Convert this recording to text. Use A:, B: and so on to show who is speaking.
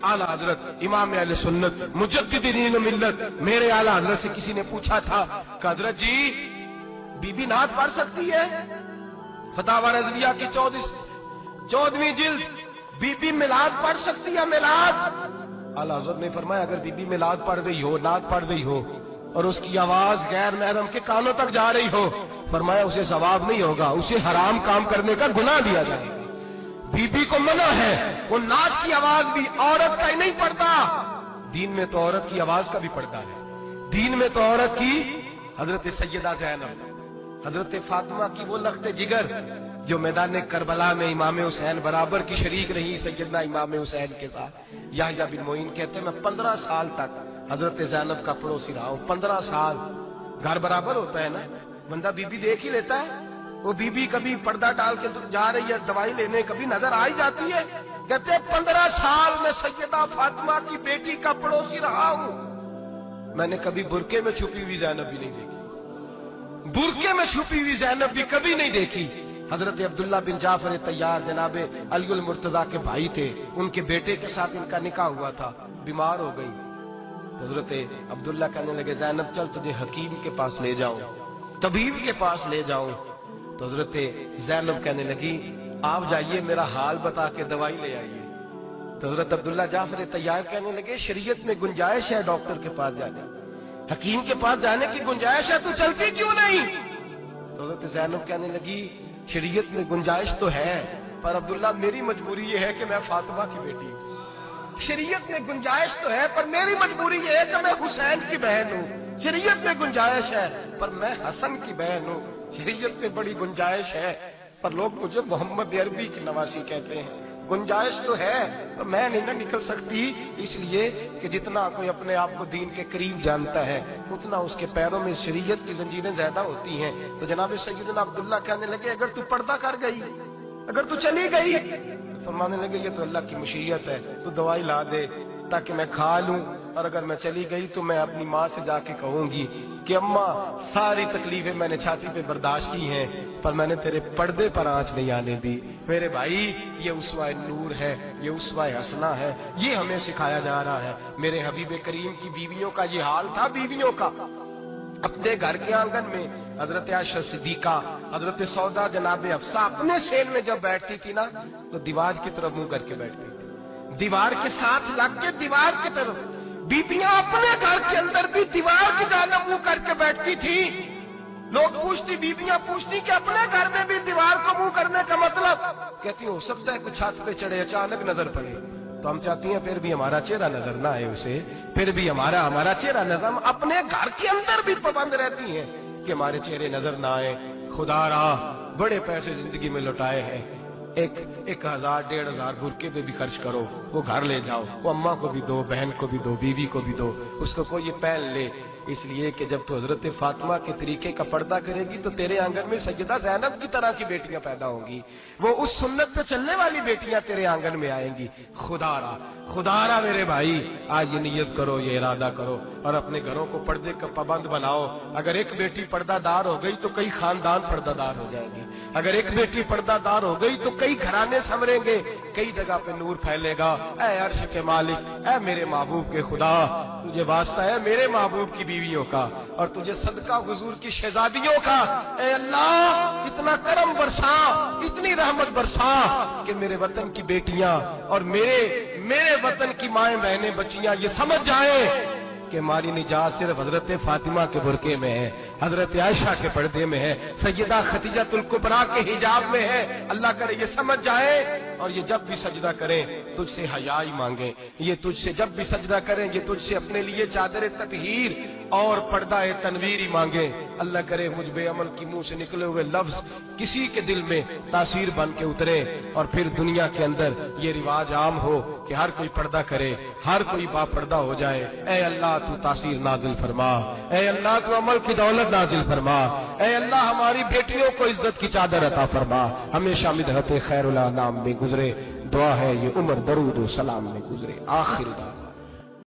A: आला हजरत इमाम अहले सुन्नत मुजद्दिदीन मिल्लत मेरे आला हजरत से किसी ने पूछा था कि हजरत जी बीबी नात पढ़ सकती है? फतावा रज़विया की 14वीं जिल्द, बीबी मिलाद पढ़ सकती है? मिलाद। आला हजरत ने फरमाया अगर बीबी मिलाद पढ़ रही हो, नात पढ़ रही हो और उसकी आवाज गैर महरम के कानों तक जा रही हो, फरमाया उसे सवाब नहीं होगा, उसे हराम काम करने का गुनाह दिया जाएगा। बीबी को मना है, वो नात की आवाज भी औरत का ही नहीं पड़ता, दीन में तो औरत की आवाज का भी पड़ता है। दीन में तो औरत की, हजरत सैयदा ज़ैनब, हजरत फातिमा की वो लख्ते जिगर जो मैदान करबला में इमाम हुसैन बराबर की शरीक रही सैयदना इमाम हुसैन के साथ। याह्या बिन मोइन कहते हैं मैं 15 साल तक हजरत ज़ैनब का पड़ोसी रहा हूं। 15 साल, घर बराबर होता है ना, बंदा बीबी देख ही लेता है। वो बीबी कभी पर्दा डाल के जा रही है दवाई लेने, कभी नजर आ ही जाती है। कहते हैं 15 साल में सैयदा फातिमा की बेटी का पड़ोसी रहा हूं, मैंने कभी बुरके में छुपी हुई ज़ैनब भी नहीं देखी, बुरके में छुपी हुई ज़ैनब भी कभी नहीं देखी। हजरत अब्दुल्ला बिन जाफर तैयार जनाबे अलीउल मुर्तजा के भाई थे, उनके बेटे के साथ इनका निकाह हुआ था, बीमार हो गई तो हजरत अब्दुल्ला कहने लगे ज़ैनब चल तुझे हकीम के पास ले जाऊं, तबीब के पास ले जाऊं। तो हजरत ज़ैनब कहने लगी आप जाइए मेरा हाल बता के दवाई ले आइए। तो हजरत अब्दुल्ला जाफर तैयार कहने लगे शरीयत में गुंजाइश है डॉक्टर के पास जाने, हकीम के पास जाने की गुंजाइश है, तू चलती क्यों नहीं? तो हजरत ज़ैनब कहने लगी शरीयत में गुंजाइश तो है पर अब्दुल्ला मेरी मजबूरी ये है कि मैं फातिमा की बेटी हूं। शरीयत में गुंजाइश तो है पर मेरी मजबूरी ये है कि मैं हुसैन की बहन हूं। शरीयत में गुंजाइश है पर मैं हसन की बहन हूं। शरीयत में बड़ी गुंजाइश है पर लोग मुझे मोहम्मद अरबी की नवासी कहते हैं। गुंजाइश तो है पर मैं नहीं ना निकल सकती, इसलिए कि जितना कोई अपने आप को दीन के करीब जानता है उतना उसके पैरों में शरीयत की जंजीरें ज्यादा होती हैं। तो जनाब सैयदना अब्दुल्ला कहने लगे अगर तू पर्दा कर गई, अगर तू चली गई, तो फरमाने लगे ये तो अल्लाह की मशीयत है, तू दवाई ला दे ताकि मैं खा लूं, और अगर मैं चली गई तो मैं अपनी माँ से जाके कहूंगी कि अम्मा सारी तकलीफें मैंने छाती पे बर्दाश्त की हैं पर मैंने तेरे पर्दे पर आंच नहीं आने दी। मेरे भाई ये उसवाए नूर है, ये उसवाए हसना है, ये हमें सिखाया जा रहा है। मेरे हबीब करीम की बीवियों का ये हाल था, बीवियों का अपने घर के आंगन में हजरत आयशा सिद्दीका, हजरत सौदा जनाब हफ्सा अपने सेन में जब बैठती थी ना तो दीवार की तरफ मुंह करके बैठती थी, दीवार के साथ लग के दीवार की तरफ। बीबियां अपने घर के अंदर भी दीवार की जानिब मुंह करके बैठती थी। लोग पूछती, बीबियां पूछती कि अपने घर में भी दीवार को मुंह करने का मतलब? कहती हो सकता है कुछ छत पे चढ़े अचानक नजर पड़े तो हम चाहती हैं फिर भी हमारा चेहरा नजर ना आए उसे, फिर भी हमारा चेहरा नजर, हम अपने घर के अंदर भी पाबंद रहती हैं कि हमारे चेहरे नजर ना आए। खुदा रा बड़े पैसे जिंदगी में लुटाए हैं, 1000 1500 बुरके पे भी खर्च करो, वो घर ले जाओ, वो अम्मा को भी दो, बहन को भी दो, बीवी को भी दो, उसको कोई ये पहन ले। इसलिए कि जब तू हजरत फातिमा के तरीके का पर्दा करेगी तो तेरे आंगन में सैयदा ज़ैनब की तरह की बेटियां पैदा होंगी, वो उस सुन्नत पे चलने वाली बेटियां तेरे आंगन में आएंगी। खुदारा मेरे भाई आज ये नियत करो, ये इरादा करो और अपने घरों को पर्दे का पाबंद बनाओ। अगर एक बेटी पर्दादार हो गई तो कई खानदान पर्दादार हो जाएंगे, अगर एक बेटी पर्दादार हो गई तो कई घराने संवरेंगे, कई जगह पे नूर फैलेगा। ऐ अर्श के मालिक, ऐ मेरे महबूब के खुदा, तुझे वास्ता है मेरे महबूब की बीवियों का और तुझे सदका हुजूर की शहजादियों का। ऐ अल्लाह इतना करम बरसा, इतनी रहमत बरसा कि मेरे वतन की बेटियां और मेरे वतन की माएं बहनें बच्चियां ये समझ जाएं कि हमारी निजात सिर्फ हजरत फातिमा के बुरके में है, हजरत आयशा के पर्दे में है, सैयदा खदीजतुल कुबरा के हिजाब में है। अल्लाह करे ये समझ जाए और ये जब भी सजदा करें तुझसे हयाई मांगे, ये तुझसे जब भी सजदा करें ये तुझसे अपने लिए चादर ततहीर और पर्दा तनवीर ही मांगे। अल्लाह करे मुझ बेअमल की मुंह से निकले हुए लफ्ज किसी के दिल में तासीर बन के उतरे और फिर दुनिया के अंदर ये रिवाज आम हो कि हर कोई पर्दा करे, हर कोई बापर्दा हो जाए। ऐ अल्लाह तू तासीर नाजिल फरमा, ऐ अल्लाह तू अमल की दौलत नाजिल फरमा, ऐ अल्लाह हमारी बेटियों को इज्जत की चादर अता फरमा। हमेशा मिदहत खैरुल अनाम में गुजरे, दुआ है ये उम्र दरूद व सलाम में गुजरे। आखिर